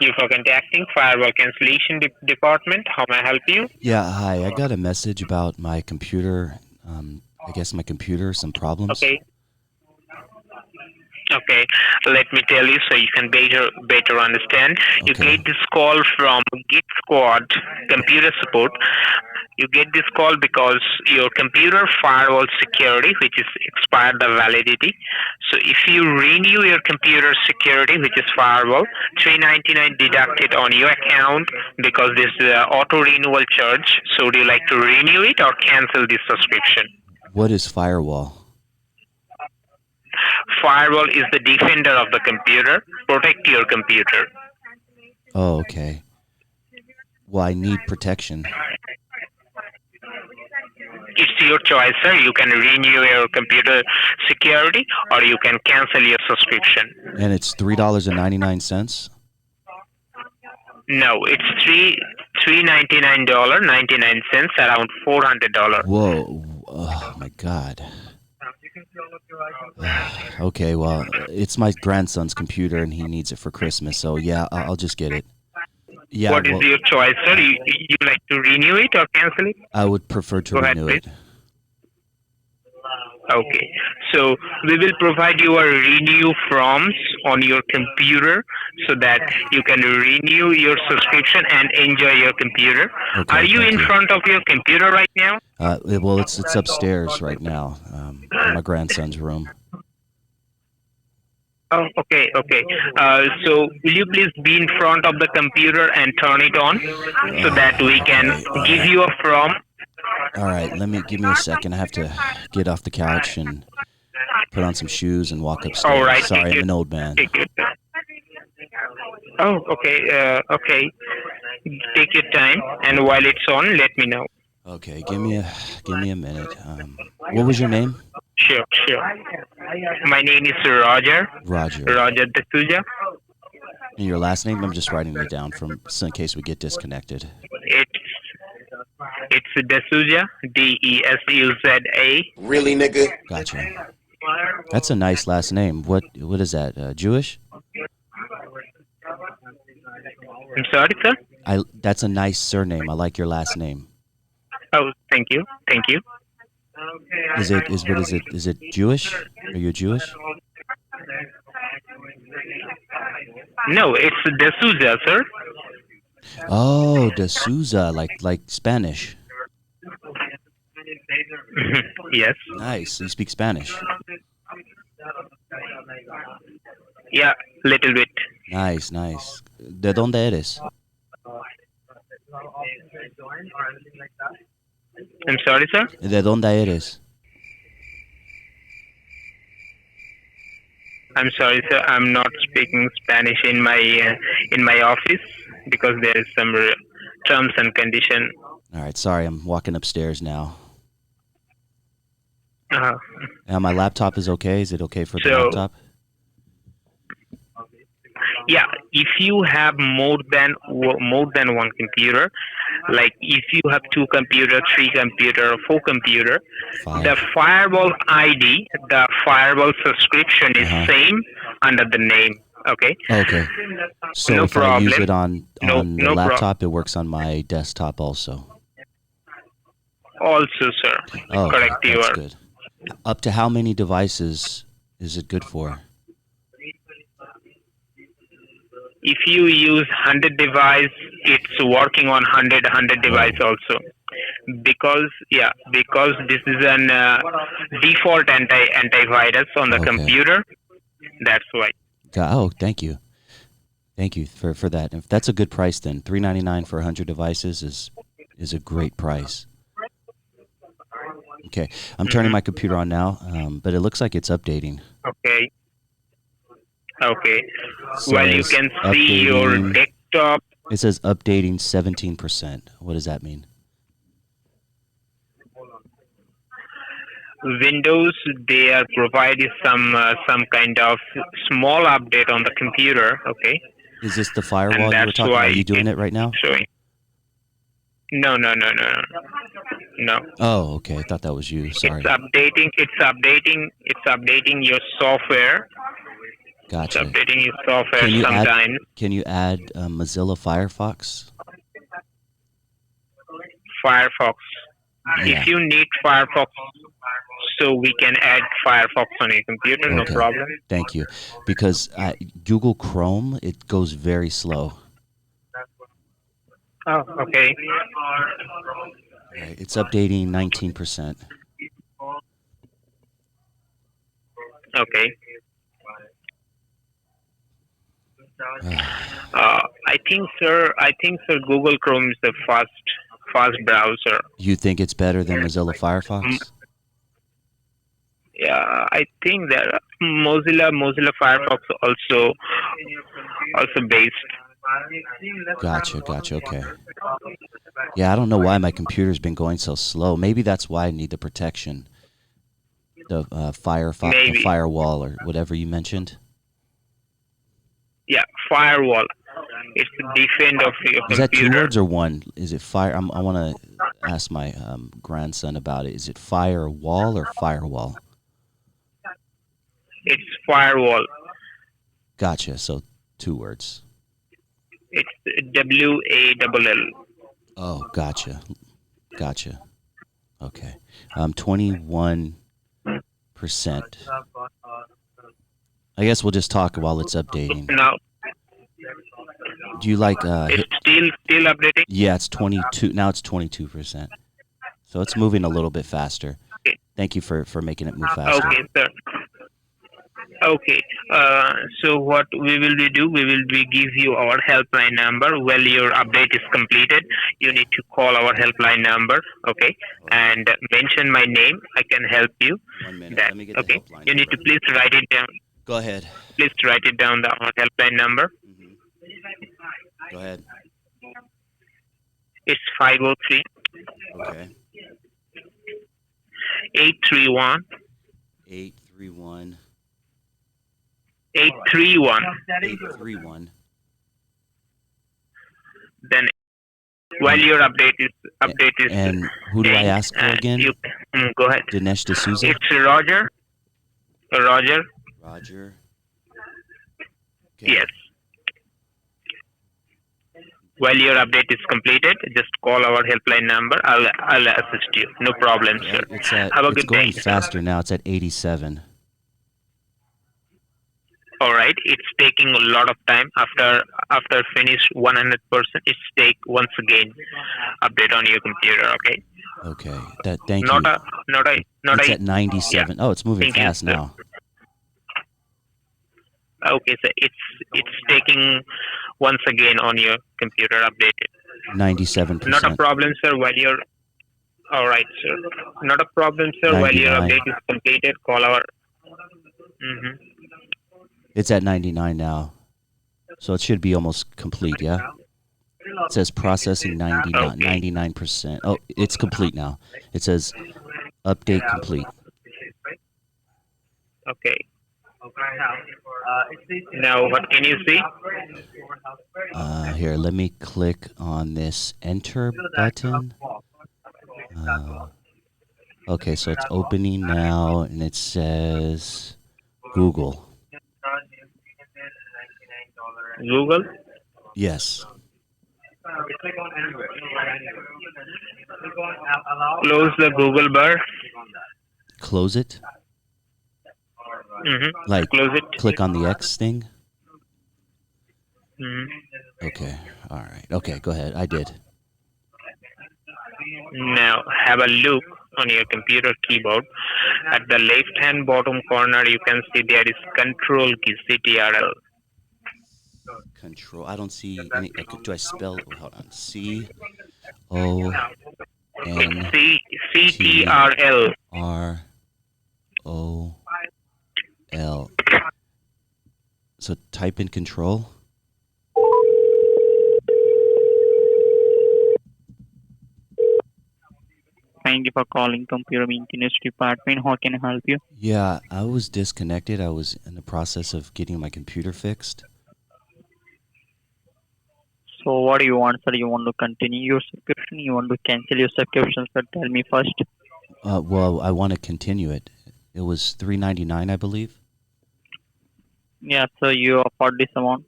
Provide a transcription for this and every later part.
Thank you for contacting Firewall Cancellation Department. How may I help you? Yeah, hi. I got a message about my computer. I guess my computer, some problems. Okay. Okay. Let me tell you so you can better understand. You Okay. get this call from Git Squad Computer Support. You get this call because your computer firewall security, which is expired the validity. So if you renew your computer security, which is firewall, $399 deducted on your account because this is auto renewal charge. So would you like to renew it or cancel this subscription? What is firewall? Firewall is the defender of the computer. Protect your computer. Oh, okay. Well, I need protection. It's your choice, sir. You can renew your computer security or you can cancel your subscription. And it's $3.99. No, it's $399.99, around $400. Whoa. Oh my God. Okay, well, it's my grandson's computer and he needs it for Christmas. So yeah, I'll just get it. Yeah, What is well, your choice, sir? You like to renew it or cancel it? I would prefer to Go ahead, renew please. it. Okay, so we will provide you a renew forms on your computer so that you can renew your subscription and enjoy your computer. Okay, Are you thank in you. front of your computer right now? Well, it's upstairs right now, in my grandson's room. Oh, okay, okay. So will you please be in front of the computer and turn it on so that we can Okay, all give right. you a form? All right, give me a second. I have to get off the couch and put on some shoes and walk All upstairs. right, Sorry, I'm an old man. take your time. Oh, okay, okay. Take your time, and while it's on, let me know. Okay, give me a minute. What was your name? Sure, sure. My name is Roger. Roger. Roger D'Souza. And your last name? I'm just writing it down so in case we get disconnected. It's D'Souza. Desuza. Really, nigga? Gotcha. That's a nice last name. What is that? Jewish? I'm sorry, sir. That's a nice surname. I like your last name. Oh, thank you, thank you. Is it Jewish? Are you Jewish? No, it's D'Souza, sir. Oh, D'Souza, like Spanish. Yes. Nice. You speak Spanish. Yeah, little bit. Nice. ¿De dónde eres? I'm sorry, sir. ¿De dónde eres? I'm sorry, sir. I'm not speaking Spanish in my office because there is some terms and condition. All right, sorry. I'm walking upstairs now. Uh, My laptop is okay. Is it okay for the So- laptop? yeah, if you have more than one computer, like if you have 2 computer, 3 computer, or 4 computer, the Five. firewall ID, the firewall subscription is Uh-huh. same under the name. Okay. Okay. So No if I use problem. it on No the laptop, it works on my desktop also. Also, sir. Oh, Correct. You that's are. good. Up to how many devices is it good for? If you use 100 device, it's working on 100 device also. Because this is an default antivirus on the Okay. computer. That's why. Oh, thank you. Thank you for that. If that's a good price, then $399 for 100 devices is a great price. Okay, I'm turning my computer on now, but it looks like it's updating. Okay. Okay. So Well, you it's can see your updating- desktop. It says updating 17%. What does that mean? Windows, they are providing some kind of small update on the computer. Okay. Is this the firewall you were that's talking about? why Are you doing it right now? Showing. No. Oh, okay. I thought that was you. Sorry. It's updating your software. It's Gotcha. updating your software Can you add sometimes. can you add Mozilla Firefox? Firefox. If Yeah. you need Firefox, so we can add Firefox on your computer, no Okay. problem. Thank you. Because Google Chrome, it goes very slow. Oh, okay. All right. It's updating 19%. Okay. Ah, I think, sir, Google Chrome is the fast browser. you think it's better than Mozilla Mm, Firefox? Yeah, I think that Mozilla Firefox also based. Gotcha. Gotcha. Okay. Yeah, I don't know why my computer's been going so slow. Maybe that's why I need the protection, the the Maybe. firewall or whatever you mentioned. Yeah, firewall. It's the defend of your Is that two computer. words or one? Is it fire? I want to ask my grandson about it. Is it firewall or firewall? It's firewall. Gotcha. So two words. It's WALL. Oh, gotcha. Gotcha. Okay. 21%. I guess we'll just talk while it's updating. Now Do you like it's still updating. yeah, it's 22. Now it's 22%. So it's moving a little bit faster. Okay, Thank you for making it move faster. okay, sir. Okay. So what we will be do? We will be give you our helpline number. While your update is completed, you need to call our helpline number. Okay, and mention my name. I can help you. 1 minute. That Let me get the okay. helpline You need to number. please write it down. Go ahead. Please write it down. The our helpline number. hmm Go ahead. It's 503 Okay. 831 831 831. 831. Then while And your update is and who do I saying, ask for again? you go ahead. Dinesh D'Souza? It's Roger. Roger. Yes. Okay. While your update is completed, just call our helpline number. I'll assist you. No problem, sir. Okay. Have a It's good day, going sir. faster now. It's at 87. All right. It's taking a lot of time. After finish 100%, it's take once again update on your computer. Okay. Okay. Thank Not you. a not It's a at yeah. 97. Oh, it's moving Thank you, fast sir. now. Okay, so it's taking once again on your computer updated. Not a 97%. problem, sir. While you're all right, sir. Not a problem, sir. While your 99. update is completed, call our. hmm It's at 99 now. So it should be almost complete, yeah? It says processing Okay. 99%. Oh, it's complete now. It says update complete. Okay. Now, what can you see? Here, let me click on this enter button. Okay, so it's opening now and it says Google. Google. Yes. Close the Google bar. Close it. hmm Like Close it. click on the X thing. hmm Okay. All right. Okay, go ahead. I did. Now, have a look on your computer keyboard. At the left-hand bottom corner, you can see there is Control key, CTRL. Control. I don't see any. Do I spell? Hold on. C O It's N T CTRL. R O L. So type in control. Thank you for calling Computer Maintenance Department. How can I help you? Yeah, I was disconnected. I was in the process of getting my computer fixed. So, what do you want, sir? You want to continue your subscription? You want to cancel your subscription, sir? Tell me first. Well, I want to continue it. It was $3.99, I believe. Yeah, so you afford this amount.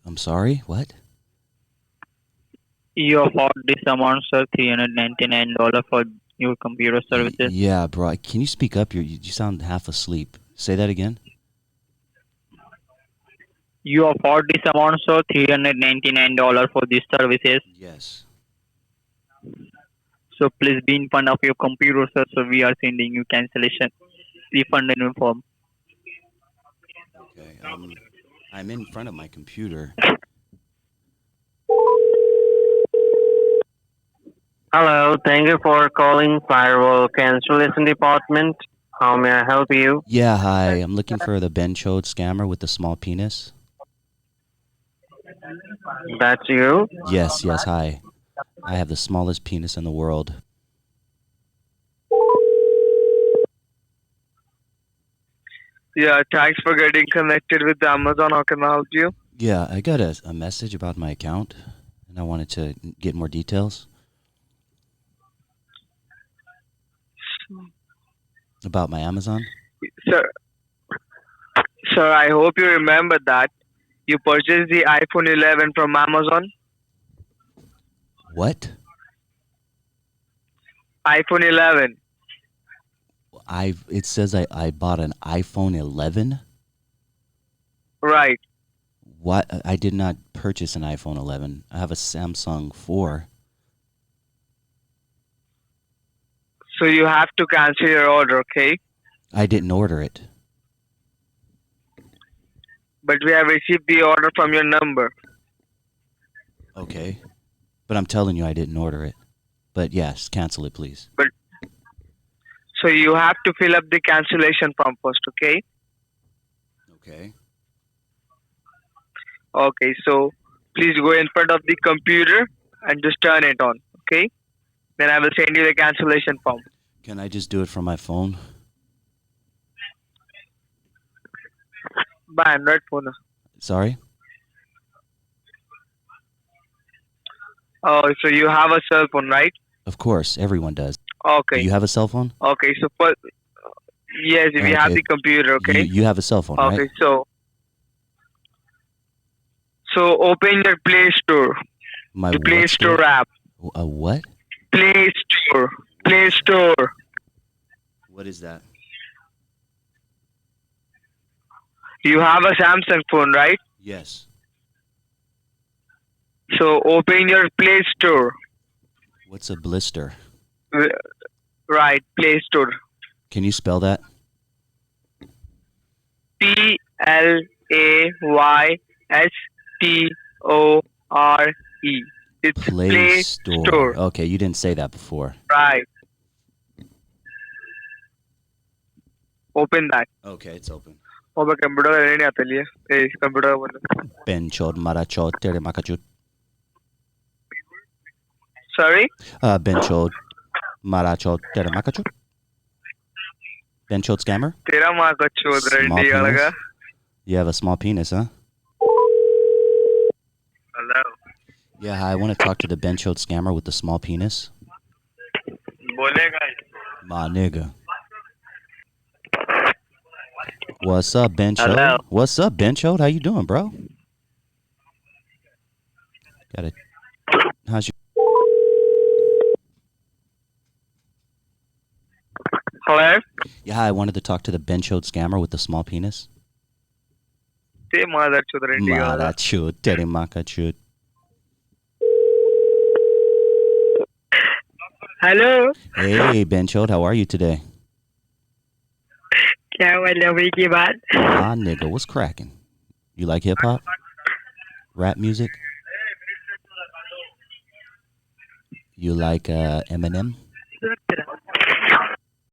I'm sorry. What? You afford this amount, sir, $399 for your computer services. Yeah, bro. Can you speak up? You sound half asleep. Say that again. You afford this amount, sir, $399 for these services. Yes. So please be in front of your computer, sir. So we are sending you cancellation refund and form. Okay. I'm in front of my computer. Hello, thank you for calling Firewall Cancellation Department. How may I help you? Yeah, hi. I'm looking for the Ben Chode scammer with the small penis. That's you? Yes, yes, hi. I have the smallest penis in the world. Yeah, thanks for getting connected with Amazon. How can I help you? Yeah, I got a message about my account, and I wanted to get more details about my Amazon. Sir, sir, I hope you remember that you purchased the iPhone 11 from Amazon. What? iPhone 11. It says I bought an iPhone 11. Right. What? I did not purchase an iPhone 11. I have a Samsung 4. So you have to cancel your order, okay? I didn't order it. But we have received the order from your number. Okay. But I'm telling you I didn't order it. But yes, cancel it, please. So you have to fill up the cancellation form first, okay? Okay. Okay, so please go in front of the computer and just turn it on, okay? Then I will send you the cancellation form. Can I just do it from my phone? By Android phone. Sorry? Oh, so you have a cell phone, right? Of course, everyone does. Okay. Do you have a cell phone? Okay, so first, yes, we have Okay. the computer, okay? You have a cell phone, Okay, right? so open your Play Store, My the Play what Store app. A what? Play Store, Play Store. What is that? You have a Samsung phone, right? Yes. So open your Play Store. What's a blister? Right, Play Store. Can you spell that? PLAYSTORE. It's Play Play Store. Okay, you didn't say that before. Right. Open that. Okay, it's open. Oh, my computer नहीं आता लिए. ए computer बोलो. Ben chod mara chod tere makachut. Sorry. Ben chod mara chod tere makachut. Ben chod scammer? तेरा माँ का चोद Small रंडी penis? लगा. You have a small penis, huh? Hello. Yeah, hi, I want to talk to the Ben chod scammer with the small penis. बोलेगा. My nigga. What's up, Ben Hello. Chode? What's up, Ben Chode? How you doing, bro? Got it. How's your... Hello. Yeah, hi, I wanted to talk to the Ben Chode scammer with the small penis. ते माँ चोद रंडी लगा. Mara chud tere makachut. Hello. Hey, Ben Chode, how are you today? क्या हुआ लवरी की बात? Ah, nigga, what's cracking? You like hip hop? Rap music? You like Eminem?